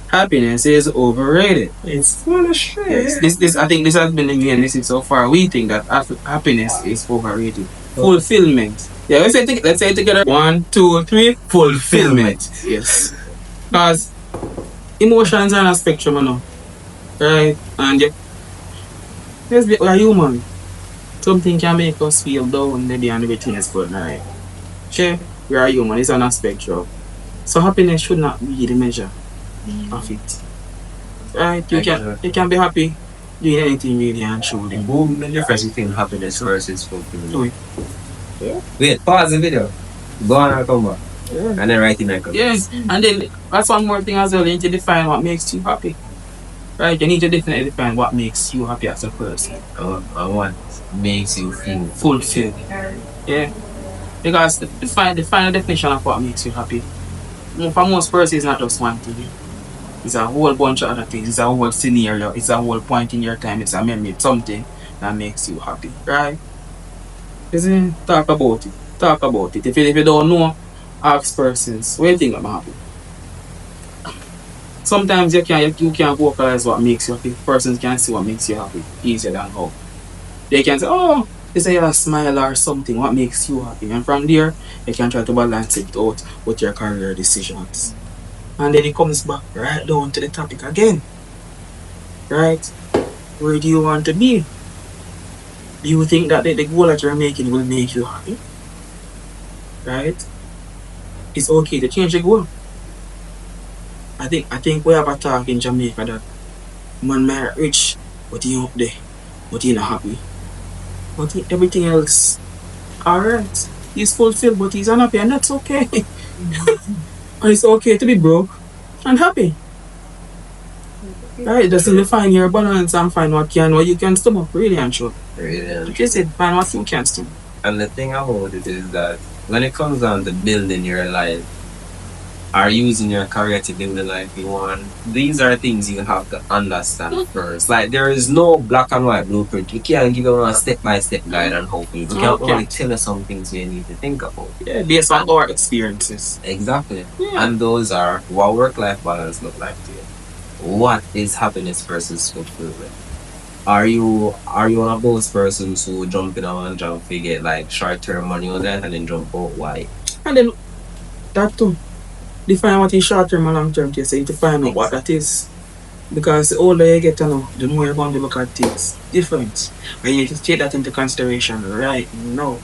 Happiness is overrated. It's full of shit. Yes, this I think this has been again. This is so far. We think that happiness is overrated. Fulfillment. Yeah, let's say it together. 1, 2, 3. Fulfillment. Yes. Because emotions are on a spectrum, you know. Right? And we are human. Something can make us feel down, maybe, and everything is good, right? Sure, we are human. It's on a spectrum. So happiness should not be the measure of it. Right? You can be happy doing anything really and truly. Boom, the difference between happiness versus fulfillment. Yeah. Wait, pause the video. Go on and come back. Yeah. And then writing my comments. Yes. And then that's one more thing as well. You need to define what makes you happy. Right? You need to definitely define what makes you happy as a person. And what makes you feel Fulfilled. Yeah. Because define the definition of what makes you happy. For most persons, it's not just one thing. It's a whole bunch of other things. It's a whole scenario. It's a whole point in your time. It's a memory. It's something that makes you happy. Right? Isn't it? Talk about it. Talk about it. If you don't know, ask persons. What do you think I'm happy? Sometimes you can vocalize what makes you happy. Persons can see what makes you happy easier than how. They can say, oh, they say a smile or something, what makes you happy. And from there, you can try to balance it out with your career decisions. And then it comes back right down to the topic again. Right? Where do you want to be? Do you think that the goal that you're making will make you happy? Right? It's okay to change the goal. I think we have a talk in Jamaica that man may rich, but he up there, but he not happy. But everything else, alright. He's fulfilled, but he's unhappy, and that's okay. And it's okay to be broke and happy. Right? Just to find your balance and find what you can stomach, really and sure. Really. Like you said, find what you can stomach. And the thing about it is that when it comes down to building your life or using your career to build the life you want, these are things you have to understand first. Like there is no black and white blueprint. You can't give you a step-by-step guide on how to. You can't only tell you some things you need to think about. Yeah, based on our experiences. Exactly. Yeah. And those are what work-life balance look like to you. What is happiness versus fulfillment? Are you one of those persons who jump in on one job to get like short-term money on that and then jump out? Why? And then that too. Define what is short term and long term to say, define what that is. Because the older you get to know, the more you're going to look at things different. But you need to take that into consideration right now.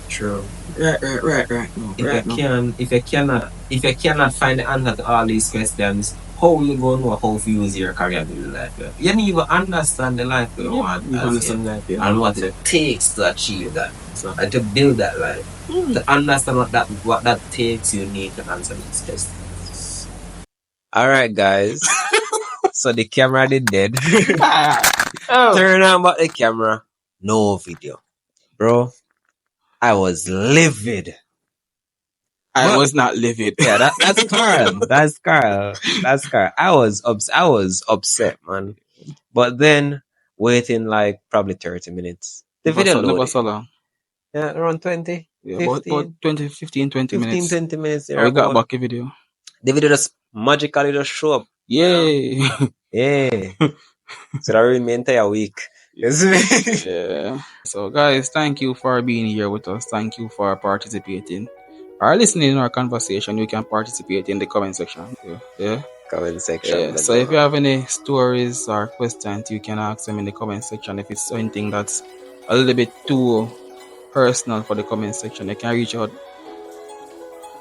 True. Right now. If you cannot find the answer to all these questions, how will you go know how to use your career to live life? You need to understand the life you want and what it takes to achieve that. And to build that life. To understand what that takes, you need to answer these questions. Alright guys. So the camera did dead. Turn on back the camera. No video. Bro, I was livid. I was not livid. Yeah, that's Carl. That's Carl. I was upset, man. But then waiting like probably 30 minutes. The video never so long. Yeah, around 20. Yeah, about 20 minutes. 20 minutes. We got back a video. The video just magically just show up. Yay! Yeah. So that ruined my entire week. Yeah. So guys, thank you for being here with us. Thank you for participating or listening in our conversation. You can participate in the comment section. Yeah. Comment section. Yeah. So if you have any stories or questions, you can ask them in the comment section. If it's something that's a little bit too personal for the comment section, you can reach out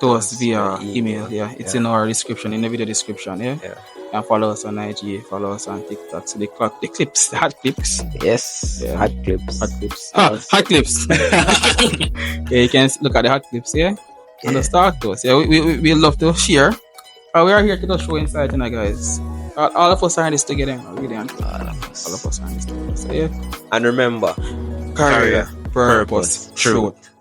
to us via email. Yeah. It's in our description, in the video description. Yeah. And follow us on IG, follow us on TikTok. So the hot clips. Yes. Yeah. Hot clips. Hot clips. Yeah, you can look at the hot clips, yeah? And just talk to us. Yeah, we love to share. We are here to just show insight, guys. All of us are in this together, really. All of us are in this together. So, yeah. And remember, career, purpose, truth.